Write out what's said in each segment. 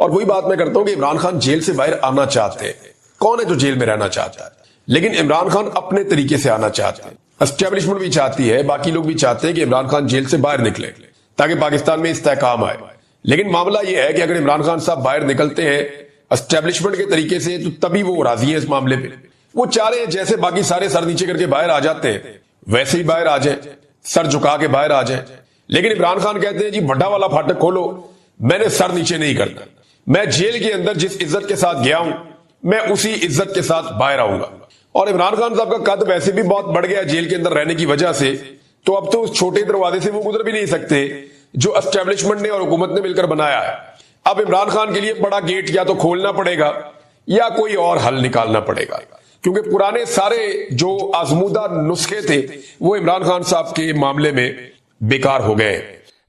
اور وہی بات میں کرتا ہوں کہ عمران خان جیل سے باہر آنا چاہتے ہیں. کون ہے جو جیل میں رہنا چاہتا ہے؟ لیکن عمران خان اپنے طریقے سے آنا چاہتے ہیں. اسٹیبلشمنٹ بھی چاہتی ہے, باقی لوگ بھی چاہتے ہیں کہ عمران خان جیل سے باہر نکلے تاکہ پاکستان میں استحکام آئے. لیکن معاملہ یہ ہے کہ اگر عمران خان صاحب باہر نکلتے ہیں اسٹیبلشمنٹ کے طریقے سے تو تبھی وہ راضی ہیں اس معاملے پہ. وہ چاہ رہے ہیں جیسے باقی سارے سر نیچے کر کے باہر آ جاتے ہیں ویسے ہی باہر آ جائیں, سر جھکا کے باہر آ جائیں. لیکن عمران خان کہتے ہیں جی بڑا والا پھاٹک کھولو, میں نے سر نیچے نہیں کرنا, میں جیل کے اندر جس عزت کے ساتھ گیا ہوں میں اسی عزت کے ساتھ باہر آؤں گا. اور عمران خان صاحب کا قد ویسے بھی بہت بڑھ گیا جیل کے اندر رہنے کی وجہ سے, تو اب تو اس چھوٹے دروازے سے وہ گزر بھی نہیں سکتے جو اسٹیبلشمنٹ نے اور حکومت نے مل کر بنایا ہے. اب عمران خان کے لیے بڑا گیٹ یا تو کھولنا پڑے گا یا کوئی اور حل نکالنا پڑے گا, کیونکہ پرانے سارے جو آزمودہ نسخے تھے وہ عمران خان صاحب کے معاملے میں بیکار ہو گئے.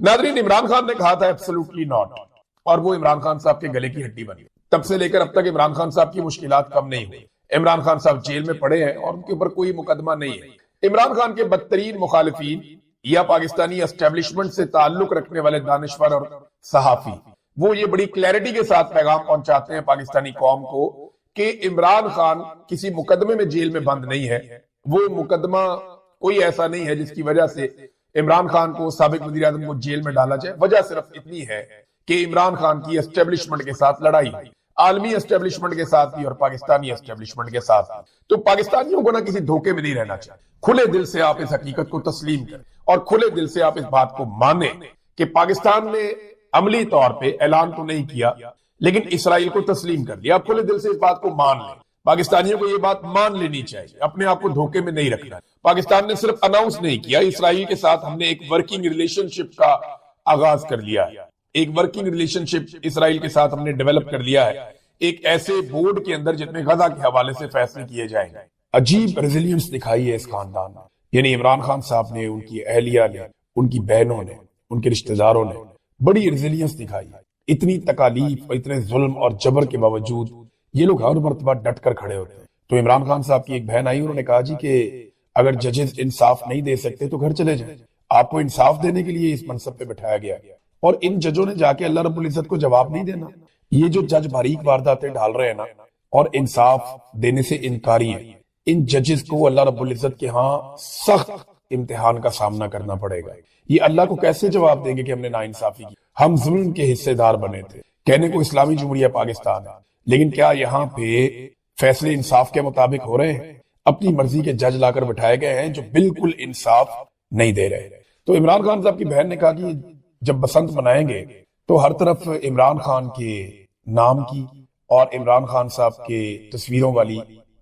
ناظرین, عمران خان نے کہا تھا ایبسولوٹلی ناٹ, اور وہ عمران خان صاحب کے گلے کی ہڈی بن گئی. تب سے لے کر اب تک عمران خان صاحب کی مشکلات کم نہیں ہوئی. عمران خان صاحب جیل میں پڑے ہیں اور ان کے اوپر کوئی مقدمہ نہیں ہے. عمران خان کے بدترین مخالفین یا پاکستانی اسٹیبلشمنٹ سے تعلق رکھنے والے دانشور اور صحافی وہ یہ بڑی کلیئرٹی کے ساتھ پیغام پہنچاتے ہیں پاکستانی قوم کو کہ عمران خان کسی مقدمے میں جیل میں بند نہیں ہے. وہ مقدمہ کوئی ایسا نہیں ہے جس کی وجہ سے عمران خان کو, سابق وزیر اعظم کو جیل میں ڈالا جائے. وجہ صرف اتنی ہے کہ عمران خان کی اسٹیبلشمنٹ کے ساتھ لڑائی ہوئی, عالمی اسٹیبلشمنٹ کے ساتھ بھی اور پاکستانی اسٹیبلشمنٹ کے ساتھ. تو پاکستانیوں کو نہ کسی دھوکے میں نہیں رہنا چاہیے. کھلے دل سے آپ اس حقیقت کو تسلیم کریں اور کھلے دل سے آپ اس بات کو مانیں کہ پاکستان نے عملی طور پہ اعلان تو نہیں کیا لیکن اسرائیل کو تسلیم کر لیا. آپ کھلے دل سے اس بات کو مان لیں. پاکستانیوں کو یہ بات مان لینی چاہیے, اپنے آپ کو دھوکے میں نہیں رکھنا. پاکستان نے صرف اناؤنس نہیں کیا, اسرائیل کے ساتھ ہم نے ایک ورکنگ ریلیشن شپ کا آغاز کر لیا ہے. ایک ورکنگ ریلیشن شپ اسرائیل کے ساتھ ہم نے ڈیولپ کر لیا ہے, ایک ایسے بورڈ کے اندر جس میں غزہ کے حوالے سے فیصلے کیے جائیں گے. عجیب ریزیلینس دکھائی ہے اس خاندان نے, یعنی عمران خان صاحب نے, ان کی اہلیہ نے, ان کی بہنوں نے, ان کے رشتہ داروں نے بڑی ریزیلینس دکھائی ہے. اتنی تکالیف اور اتنے ظلم اور جبر کے باوجود یہ لوگ ہر مرتبہ ڈٹ کر کھڑے ہوتے ہیں. تو عمران خان صاحب کی ایک بہن آئی, انہوں نے کہا جی کہ اگر ججز انصاف نہیں دے سکتے تو گھر چلے جائیں, آپ کو انصاف دینے کے لیے اس منصب پہ بٹھایا گیا. اور ان ججوں نے جا کے اللہ رب العزت کو جواب نہیں دینا. یہ جو جج باریک وارداتیں ڈھال رہے ہیں نا اور انصاف دینے سے انکاری ہیں, ان ججز کو اللہ رب العزت کے ہاں سخت امتحان کا سامنا کرنا پڑے گا. یہ اللہ کو کیسے جواب دیں گے کہ ہم نے ناانصافی کی, ہم ظلم کے حصے دار بنے تھے. کہنے کو اسلامی جمہوریہ پاکستان ہے لیکن کیا یہاں پہ فیصلے انصاف کے مطابق ہو رہے ہیں؟ اپنی مرضی کے جج لا کر بٹھائے گئے ہیں جو بالکل انصاف نہیں دے رہے. تو عمران خان صاحب کی بہن نے کہا کہ جب بسنت منائیں گے تو ہر طرف عمران خان کے نام کی اور عمران خان صاحب کے تصویروں والی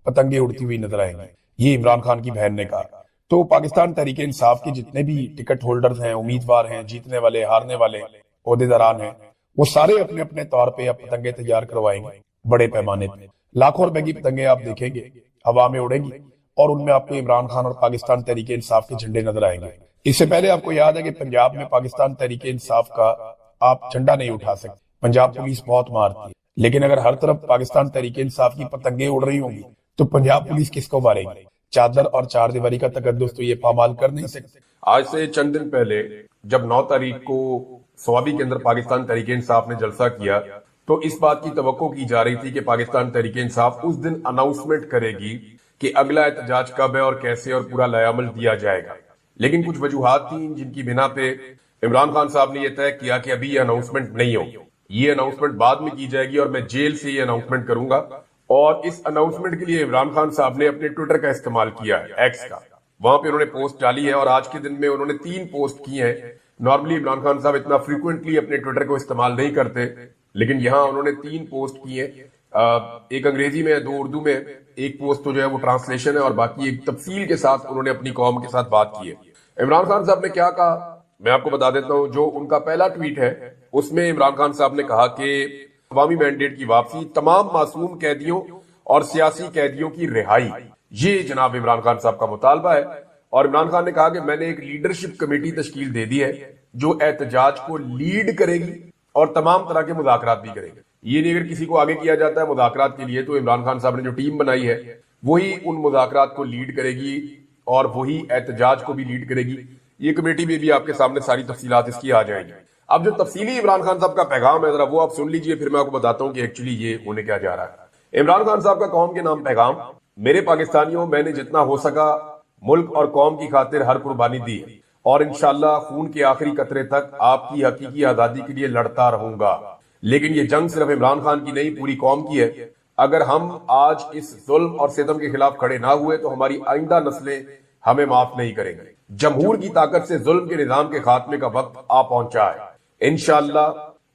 پتنگیں اڑتی ہوئی نظر آئیں گی. یہ عمران خان کی بہن نے کہا. تو پاکستان تحریک انصاف کے جتنے بھی ٹکٹ ہولڈرز ہیں, امیدوار ہیں, جیتنے والے ہارنے والے عہدیداران ہیں, وہ سارے اپنے اپنے طور پہ اب پتنگیں تیار کروائیں گے بڑے پیمانے پہ. لاکھوں روپے کی پتنگیں آپ دیکھیں گے ہوا میں اڑیں گی اور ان میں آپ کو عمران خان اور پاکستان تحریک انصاف کے جھنڈے نظر آئیں گے. اس سے پہلے آپ کو یاد ہے کہ پنجاب میں پاکستان تحریک انصاف کا آپ جھنڈا نہیں اٹھا سکتے, پنجاب پولیس بہت مارتی ہے. لیکن اگر ہر طرف پاکستان تحریک انصاف کی پتنگیں اڑ رہی ہوں گی تو پنجاب پولیس کس کو مارے گی؟ چادر اور چار دیواری کا تقدس تو یہ پامال کر نہیں سکتے. آج سے چند دن پہلے جب 9 تاریخ کو سوابی کے اندر پاکستان تحریک انصاف نے جلسہ کیا تو اس بات کی توقع کی جا رہی تھی کہ پاکستان تحریک انصاف اس دن اناؤنسمنٹ کرے گی کہ اگلا احتجاج کب ہے اور کیسے اور پورا لائحہ عمل دیا جائے گا. لیکن کچھ وجوہات تھیں جن کی بنا پہ عمران خان صاحب نے یہ طے کیا کہ ابھی یہ اناؤنسمنٹ نہیں ہوگی, یہ اناؤنسمنٹ بعد میں کی جائے گی اور میں جیل سے یہ اناؤنسمنٹ کروں گا. اور اس اناؤنسمنٹ کے لیے عمران خان صاحب نے اپنے ٹویٹر کا استعمال کیا ہے, ایکس کا. وہاں پہ انہوں نے پوسٹ ڈالی ہے اور آج کے دن میں انہوں نے 3 پوسٹ کی ہیں. نارملی عمران خان صاحب اتنا فریکوینٹلی اپنے ٹویٹر کو استعمال نہیں کرتے لیکن یہاں انہوں نے 3 پوسٹ کی ہیں. ایک انگریزی میں, 2 اردو میں, ایک پوسٹ تو جو ہے وہ ٹرانسلیشن ہے اور باقی ایک تفصیل کے ساتھ انہوں نے اپنی قوم کے ساتھ بات کی ہے. عمران خان صاحب نے کیا کہا میں آپ کو بتا دیتا ہوں. جو ان کا پہلا ٹویٹ ہے اس میں عمران خان صاحب نے کہا کہ عوامی مینڈیٹ کی واپسی, تمام معصوم قیدیوں اور سیاسی قیدیوں کی رہائی, یہ جناب عمران خان صاحب کا مطالبہ ہے. اور عمران خان نے کہا کہ میں نے ایک لیڈرشپ کمیٹی تشکیل دے دی ہے جو احتجاج کو لیڈ کرے گی اور تمام طرح کے مذاکرات بھی کرے گی. یہ نہیں اگر کسی کو آگے کیا جاتا ہے مذاکرات کے لیے تو عمران خان صاحب نے جو ٹیم بنائی ہے وہی ان مذاکرات کو لیڈ کرے گی اور وہی احتجاج کو بھی لیڈ کرے گی. یہ کمیٹی میں بھی آپ کے سامنے ساری تفصیلات اس کی آ جائیں گی. اب جو تفصیلی عمران خان صاحب کا پیغام ہے ذرا وہ آپ سن لیجئے، پھر میں آپ کو بتاتا ہوں کہ ایکچولی یہ ہونے کیا جا رہا ہے۔ عمران خان صاحب کا قوم کے نام پیغام: میرے پاکستانیوں، میں نے جتنا ہو سکا ملک اور قوم کی خاطر ہر قربانی دی ہے اور انشاءاللہ خون کے آخری قطرے تک آپ کی حقیقی آزادی کے لیے لڑتا رہوں گا۔ لیکن یہ جنگ صرف عمران خان کی نہیں، پوری قوم کی ہے۔ اگر ہم آج اس ظلم اور ستم کے خلاف کھڑے نہ ہوئے تو ہماری آئندہ نسلیں ہمیں معاف نہیں کریں گے۔ جمہور کی طاقت سے ظلم کے نظام کے خاتمے کا وقت آ پہنچا ہے۔ انشاءاللہ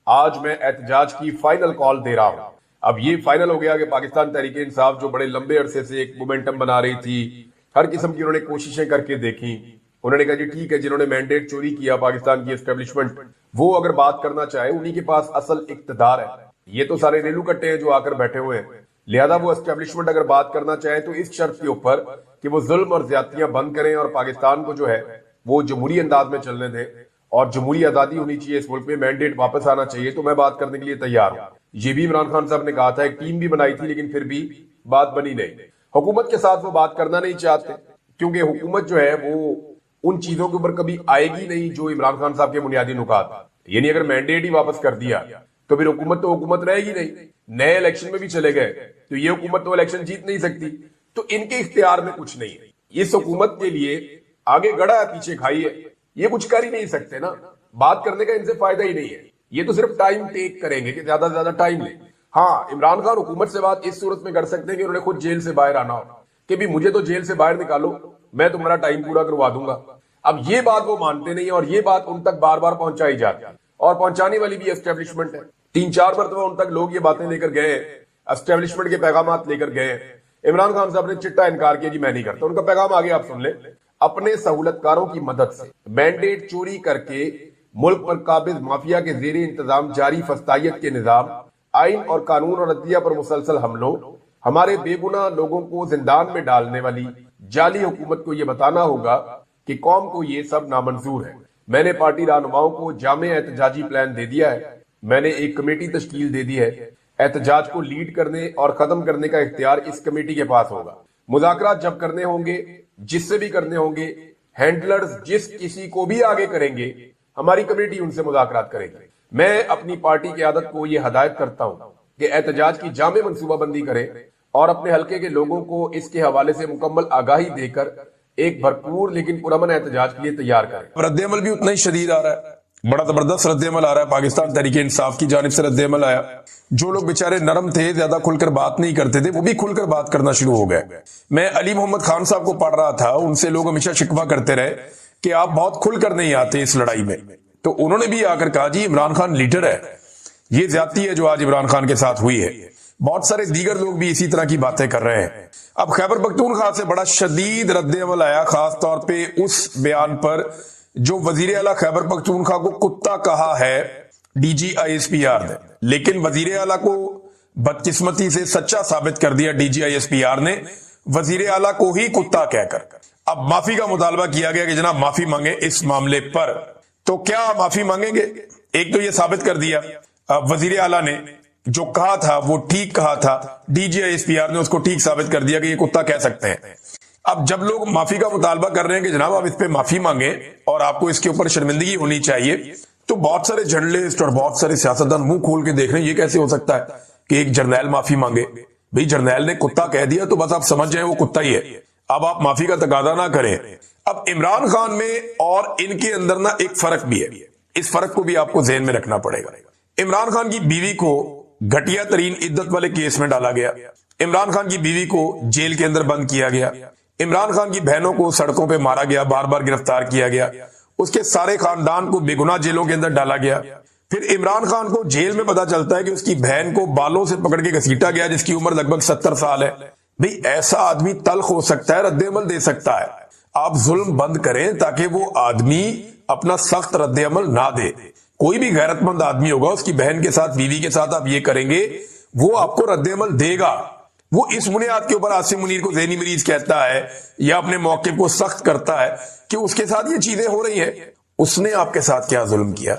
آج میں احتجاج کی فائنل کال دے رہا ہوں۔ اب یہ فائنل ہو گیا کہ پاکستان تحریک انصاف جو بڑے لمبے عرصے سے ایک مومنٹم بنا رہی تھی، ہر قسم کی انہوں نے کوششیں کر کے دیکھی، انہوں نے کہا جی ٹھیک ہے، جنہوں نے مینڈیٹ چوری کیا پاکستان کی اسٹیبلشمنٹ، وہ اگر بات کرنا چاہے انہی کے پاس اصل اقتدار ہے۔ یہ تو سارے ریلو کٹے ہیں جو آ کر بیٹھے ہوئے ہیں، لہذا وہ اسٹیبلشمنٹ اگر بات کرنا چاہے تو اس شرط کے اوپر کہ وہ ظلم اور زیادتیاں بند کریں اور پاکستان کو جو ہے وہ جمہوری انداز میں چلنے دیں اور جمہوری آزادی ہونی چاہیے اس ملک میں، مینڈیٹ واپس آنا چاہیے، تو میں بات کرنے کے لیے تیار ہوں۔ یہ بھی عمران خان صاحب نے کہا تھا، ایک ٹیم بھی بنائی تھی لیکن پھر بھی بات بنی نہیں۔ حکومت کے ساتھ وہ بات کرنا نہیں چاہتے کیونکہ حکومت جو ہے وہ ان چیزوں کے اوپر کبھی آئے گی نہیں جو عمران خان صاحب کے بنیادی نکات، یعنی اگر مینڈیٹ ہی واپس کر دیا تو پھر حکومت تو حکومت رہے گی نہیں۔ نئے الیکشن میں بھی چلے گئے تو یہ حکومت تو الیکشن جیت نہیں سکتی، تو ان کے اختیار میں کچھ نہیں ہے۔ اس حکومت کے لیے آگے گڑا ہے پیچھے کھائی ہے، یہ کچھ کر ہی نہیں سکتے نا، بات کرنے کا ان سے فائدہ ہی نہیں ہے۔ یہ تو صرف ٹائم ٹیک کریں گے کہ زیادہ سے زیادہ ٹائم لیں۔ ہاں، عمران خان حکومت سے بات اس صورت میں کر سکتے ہیں کہ انہوں نے خود جیل سے باہر آنا ہو کہ بھی مجھے تو جیل سے باہر نکالو، میں تمہارا ٹائم پورا کروا دوں گا۔ اب یہ بات وہ مانتے نہیں اور یہ بات ان تک بار بار پہنچائی جاتی ہے اور پہنچانے والی بھی اسٹیبلشمنٹ ہے۔ 3-4 مرتبہ ان تک لوگ یہ باتیں لے کر گئے، اسٹیبلشمنٹ کے پیغامات لے کر گئے۔ عمران خان صاحب نے چٹا انکار کیا، جی میں نہیں کرتا۔ ان کا پیغام آگے آپ سن لیں: اپنے سہولت کاروں کی مدد سے مینڈیٹ چوری کر کے ملک پر قابض مافیا کے زیر انتظام جاری فسطائیت کے نظام، آئین اور قانون اور عدلیہ پر مسلسل حملوں، ہمارے بے گناہ لوگوں کو زندان میں ڈالنے والی جعلی حکومت کو یہ بتانا ہوگا کہ قوم کو یہ سب نامنظور ہے۔ میں نے پارٹی رہنماؤں کو جامع احتجاجی پلان دے دیا ہے، میں نے ایک کمیٹی تشکیل دے دی ہے۔ احتجاج کو لیڈ کرنے اور ختم کرنے کا اختیار اس کمیٹی کے پاس ہوگا۔ مذاکرات جب کرنے ہوں گے، جس سے بھی کرنے ہوں گے، ہینڈلرز جس کسی کو بھی آگے کریں گے، ہماری کمیٹی ان سے مذاکرات کرے گی۔ میں اپنی پارٹی قیادت کو یہ ہدایت کرتا ہوں کہ احتجاج کی جامع منصوبہ بندی کریں اور اپنے حلقے کے لوگوں کو اس کے حوالے سے مکمل آگاہی دے کر ایک بھرپور لیکن پرامن احتجاج کے لیے تیار کریں۔ رد عمل بھی اتنا ہی شدید آ رہا ہے، بڑا زبردست رد عمل آ رہا ہے۔ پاکستان تحریک انصاف کی جانب سے رد عمل آیا، جو لوگ بیچارے نرم تھے، زیادہ کھل کر بات نہیں کرتے تھے، وہ بھی کھل کر بات کرنا شروع ہو گئے۔ میں علی محمد خان صاحب کو پڑھ رہا تھا، ان سے لوگ ہمیشہ شکوہ کرتے رہے کہ آپ بہت کھل کر نہیں آتے اس لڑائی میں، تو انہوں نے بھی آ کر کہا جی عمران خان لیڈر ہے، یہ زیادتی ہے جو آج عمران خان کے ساتھ ہوئی ہے۔ بہت سارے دیگر لوگ بھی اسی طرح کی باتیں کر رہے ہیں۔ اب خیبر پختونخوا سے بڑا شدید رد عمل آیا، خاص طور پہ اس بیان پر جو وزیر اعلیٰ خیبر پختونخوا کو کتا کہا ہے D G I S P R نے، لیکن وزیر اعلیٰ کو بدقسمتی سے سچا ثابت کر دیا D G I S P R نے، وزیر اعلیٰ کو ہی کتا کہہ کر۔ اب معافی کا مطالبہ کیا گیا کہ جناب معافی مانگے اس معاملے پر، تو کیا معافی مانگیں گے؟ ایک تو یہ ثابت کر دیا وزیر اعلیٰ نے جو کہا تھا وہ ٹھیک کہا تھا، D G I S P R نے اس کو ٹھیک ثابت کر دیا کہ یہ کتا کہہ سکتے ہیں۔ اب جب لوگ معافی کا مطالبہ کر رہے ہیں کہ جناب آپ اس پہ معافی مانگیں اور آپ کو اس کے اوپر شرمندگی ہونی چاہیے، تو بہت سارے جرنلسٹ اور بہت سارے سیاستدان منہ کھول کے دیکھ رہے ہیں یہ کیسے ہو سکتا ہے کہ ایک جرنیل معافی مانگے؟ بھئی جرنیل نے کتا کہہ دیا تو بس آپ سمجھ جائیں وہ کتا ہی ہے، اب آپ معافی کا تقاضا نہ کریں۔ اب عمران خان میں اور ان کے اندر نا ایک فرق بھی ہے، اس فرق کو بھی آپ کو ذہن میں رکھنا پڑے گا۔ عمران خان کی بیوی کو گھٹیا ترین عدت والے کیس میں ڈالا گیا، عمران خان کی بیوی کو جیل کے اندر بند کیا گیا، عمران خان کی بہنوں کو سڑکوں پہ مارا گیا، بار بار گرفتار کیا گیا، اس کے سارے خاندان کو بے گناہ جیلوں کے اندر ڈالا گیا۔ پھر عمران خان کو جیل میں پتا چلتا ہے کہ اس کی بہن کو بالوں سے پکڑ کے گھسیٹا گیا جس کی عمر لگ بھگ 70 سال ہے۔ بھئی ایسا آدمی تلخ ہو سکتا ہے، رد عمل دے سکتا ہے۔ آپ ظلم بند کریں تاکہ وہ آدمی اپنا سخت رد عمل نہ دے۔ کوئی بھی غیرت مند آدمی ہوگا، اس کی بہن کے ساتھ، بیوی کے ساتھ آپ یہ کریں گے، وہ آپ کو رد عمل دے گا۔ وہ اس بنیاد کے اوپر عاصم منیر کو ذہنی مریض کہتا ہے یا اپنے موقف کو سخت کرتا ہے کہ اس کے ساتھ یہ چیزیں ہو رہی ہیں، اس نے آپ کے ساتھ کیا ظلم کیا،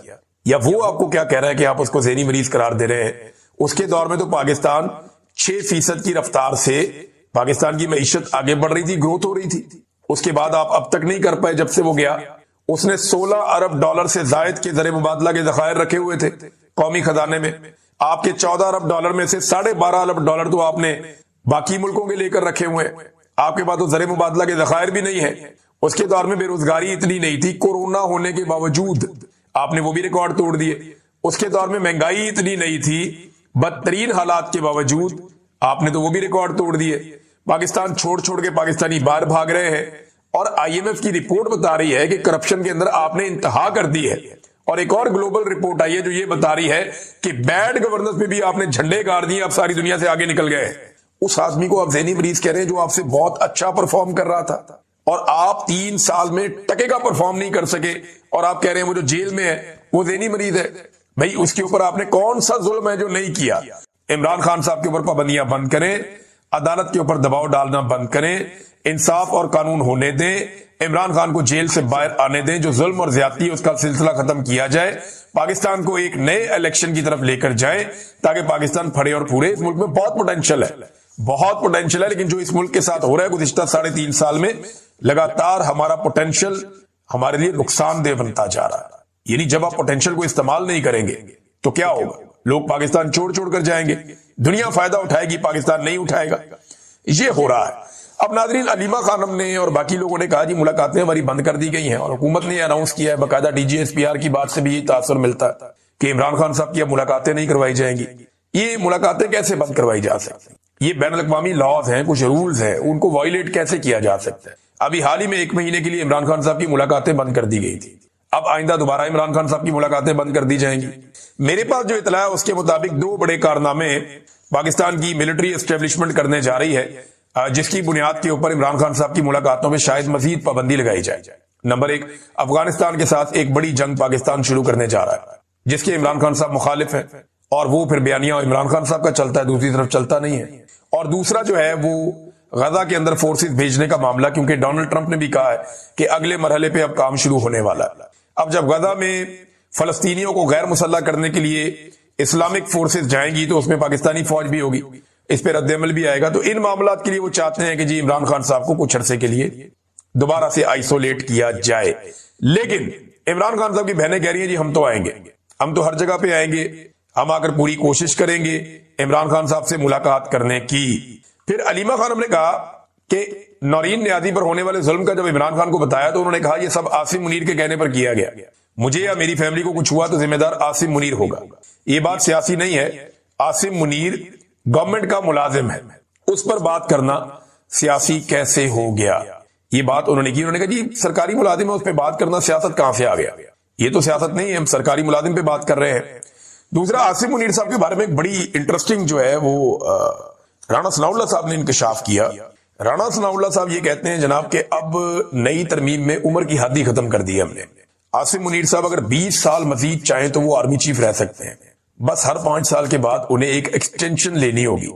یا وہ آپ کو کیا کہہ رہا ہے کہ آپ اس کو ذہنی مریض قرار دے رہے ہیں۔ اس کے دور میں تو پاکستان 6% کی رفتار سے پاکستان کی معیشت آگے بڑھ رہی تھی، گروتھ ہو رہی تھی۔ اس کے بعد آپ اب تک نہیں کر پائے جب سے وہ گیا۔ اس نے 16 ارب ڈالر سے زائد کے زر مبادلہ کے ذخائر رکھے ہوئے تھے قومی خزانے میں. آپ کے 14 ارب ڈالر میں سے 12.5 ارب ڈالر تو آپ نے باقی ملکوں کے لے کر رکھے ہوئے ہیں. آپ کے پاس تو زر مبادلہ کے ذخائر بھی نہیں ہے. اس کے دور میں بے روزگاری اتنی نہیں تھی, کورونا ہونے کے باوجود آپ نے وہ بھی ریکارڈ توڑ دیے. اس کے دور میں مہنگائی اتنی نہیں تھی, بدترین حالات کے باوجود آپ نے تو وہ بھی ریکارڈ توڑ دیے. پاکستان چھوڑ کے پاکستانی باہر بھاگ رہے ہیں, اور آئی ایم ایف کی رپورٹ بتا رہی ہے کہ کرپشن کے اندر آپ نے انتہا کر دی ہے. اور ایک اور گلوبل رپورٹ آئی ہے جو یہ بتا رہی ہے کہ بیڈ گورننس میں بھی آپ نے جھنڈے گاڑ دیے, آپ ساری دنیا سے آگے نکل گئے. اس آدمی کو آپ ذہنی مریض کہہ رہے ہیں جو آپ سے بہت اچھا پرفارم کر رہا تھا, اور آپ 3 سال میں ٹکے کا پرفارم نہیں کر سکے, اور آپ کہہ رہے ہیں وہ جو جیل میں ہے وہ ذہنی مریض ہے. بھائی اس کے اوپر آپ نے کون سا ظلم ہے جو نہیں کیا؟ عمران خان صاحب کے اوپر پابندیاں بند کریں, عدالت کے اوپر دباؤ ڈالنا بند کریں, انصاف اور قانون ہونے دیں, عمران خان کو جیل سے باہر آنے دیں, جو ظلم اور زیادتی ہے اس کا سلسلہ ختم کیا جائے, پاکستان کو ایک نئے الیکشن کی طرف لے کر جائیں تاکہ پاکستان پھڑے اور پھورے. اس ملک میں بہت پوٹینشیل ہے, لیکن جو اس ملک کے ساتھ ہو رہا ہے گزشتہ 3.5 سال میں, لگاتار ہمارا پوٹینشیل ہمارے لیے نقصان دہ بنتا جا رہا ہے. یعنی جب آپ پوٹینشیل کو استعمال نہیں کریں گے تو کیا ہوگا؟ لوگ پاکستان چھوڑ کر جائیں گے, دنیا فائدہ اٹھائے گی, پاکستان نہیں اٹھائے گا. یہ ہو رہا ہے. اب ناظرین, علیمہ خانم نے اور باقی لوگوں نے کہا جی ملاقاتیں ہماری بند کر دی گئی ہیں, اور حکومت نے اناؤنس کیا ہے, باقاعدہ D G S P R کی بات سے بھی یہی تاثر ملتا ہے کہ عمران خان صاحب کی اب ملاقاتیں نہیں کروائی جائیں گی. یہ ملاقاتیں کیسے بند کروائی جا سکتی ہیں؟ یہ بین الاقوامی لاز ہیں, کچھ رولز ہیں, ان کو وائلیٹ کیسے کیا جا سکتا ہے؟ ابھی حال ہی میں 1 مہینے کے لیے عمران خان صاحب کی ملاقاتیں بند کر دی گئی تھی, اب آئندہ دوبارہ عمران خان صاحب کی ملاقاتیں بند کر دی جائیں گی. میرے پاس جو اطلاع ہے اس کے مطابق 2 بڑے کارنامے پاکستان کی ملٹری اسٹیبلشمنٹ کرنے جا رہی ہے, جس کی بنیاد کے اوپر عمران خان صاحب کی ملاقاتوں میں شاید مزید پابندی لگائی جائے. نمبر 1, افغانستان کے ساتھ ایک بڑی جنگ پاکستان شروع کرنے جا رہا ہے جس کے عمران خان صاحب مخالف ہیں, اور وہ پھر بیانیہ عمران خان صاحب کا چلتا ہے, دوسری طرف چلتا نہیں ہے. اور دوسرا جو ہے وہ غزہ کے اندر فورسز بھیجنے کا معاملہ, کیونکہ ڈونلڈ ٹرمپ نے بھی کہا ہے کہ اگلے مرحلے پہ اب کام شروع ہونے والا ہے. اب جب غزہ میں فلسطینیوں کو غیر مسلح کرنے کے لیے اسلامک فورسز جائیں گی تو اس میں پاکستانی فوج بھی ہوگی, اس پہ رد عمل بھی آئے گا. تو ان معاملات کے لیے وہ چاہتے ہیں کہ جی عمران خان صاحب کو کچھ عرصے کے لیے دوبارہ سے آئسولیٹ کیا جائے. لیکن عمران خان صاحب کی بہنیں کہہ رہی ہیں جی ہم تو آئیں گے, ہم تو ہر جگہ پہ آئیں گے, ہم آ کر پوری کوشش کریں گے عمران خان صاحب سے ملاقات کرنے کی. پھر علیمہ خانم نے کہا کہ نورین نیازی پر ہونے والے ظلم کا جب عمران خان کو بتایا تو انہوں نے کہا یہ سب عاصم منیر کے کہنے پر کیا گیا, مجھے یا میری فیملی کو کچھ ہوا تو ذمہ دار عاصم منیر ہوگا. یہ بات سیاسی نہیں ہے, عاصم منیر گورنمنٹ کا ملازم ہے, اس پر بات کرنا سیاسی کیسے ہو گیا؟ یہ بات انہوں نے کی. انہوں نے کہا جی سرکاری ملازم ہے, اس پہ بات کرنا سیاست کہاں سے آ گیا؟ یہ تو سیاست نہیں ہے, ہم سرکاری ملازم پہ بات کر رہے ہیں. دوسرا, عاصم منیر صاحب کے بارے میں ایک بڑی انٹرسٹنگ جو ہے وہ رانا ثناء اللہ صاحب نے انکشاف کیا. رانا ثناء اللہ صاحب یہ کہتے ہیں جناب کہ اب نئی ترمیم میں عمر کی حد ہی ختم کر دی ہے ہم نے. عاصم منیر صاحب اگر 20 سال مزید چاہیں تو وہ آرمی چیف رہ سکتے ہیں, بس ہر 5 سال کے بعد انہیں ایک ایکسٹینشن لینی ہوگی,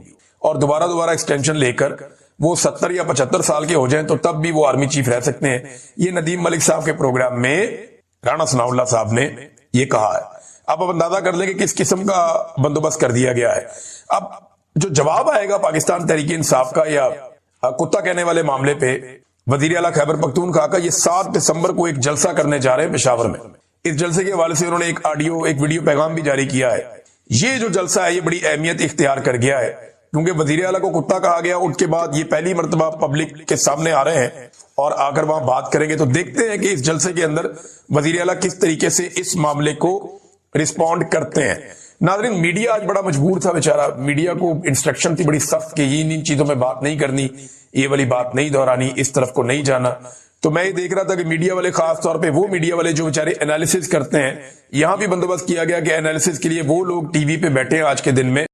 اور دوبارہ ایکسٹینشن لے کر وہ 70 یا 75 سال کے ہو جائیں تو تب بھی وہ آرمی چیف رہ سکتے ہیں. یہ ندیم ملک صاحب کے پروگرام میں رانا ثناء اللہ صاحب نے یہ کہا ہے. اب اندازہ کر لیں کہ کس قسم کا بندوبست کر دیا گیا ہے. اب جو جواب آئے گا پاکستان تحریک انصاف کا یا کتا کہنے والے معاملے پہ, وزیر اعلیٰ خیبر پختونخوا کا یہ 7 دسمبر کو ایک جلسہ کرنے جا رہے ہیں پشاور میں. اس جلسے کے حوالے سے انہوں نے ایک ویڈیو پیغام بھی جاری کیا ہے. یہ جو جلسہ ہے یہ بڑی اہمیت اختیار کر گیا ہے کیونکہ وزیر اعلیٰ کو کتا کہا گیا, اس کے بعد یہ پہلی مرتبہ پبلک کے سامنے آ رہے ہیں اور آ کر وہاں بات کریں گے. تو دیکھتے ہیں کہ اس جلسے کے اندر وزیر اعلیٰ کس طریقے سے اس معاملے کو رسپونڈ کرتے ہیں. ناظرین, میڈیا آج بڑا مجبور تھا بیچارہ, میڈیا کو انسٹرکشن تھی بڑی سخت کہ ان چیزوں میں بات نہیں کرنی, یہ والی بات نہیں دہرانی, اس طرف کو نہیں جانا. تو میں یہ دیکھ رہا تھا کہ میڈیا والے, خاص طور پہ وہ میڈیا والے جو بیچارے انالیسس کرتے ہیں, یہاں بھی بندوبست کیا گیا کہ انالیسس کے لیے وہ لوگ ٹی وی پہ بیٹھے ہیں آج کے دن میں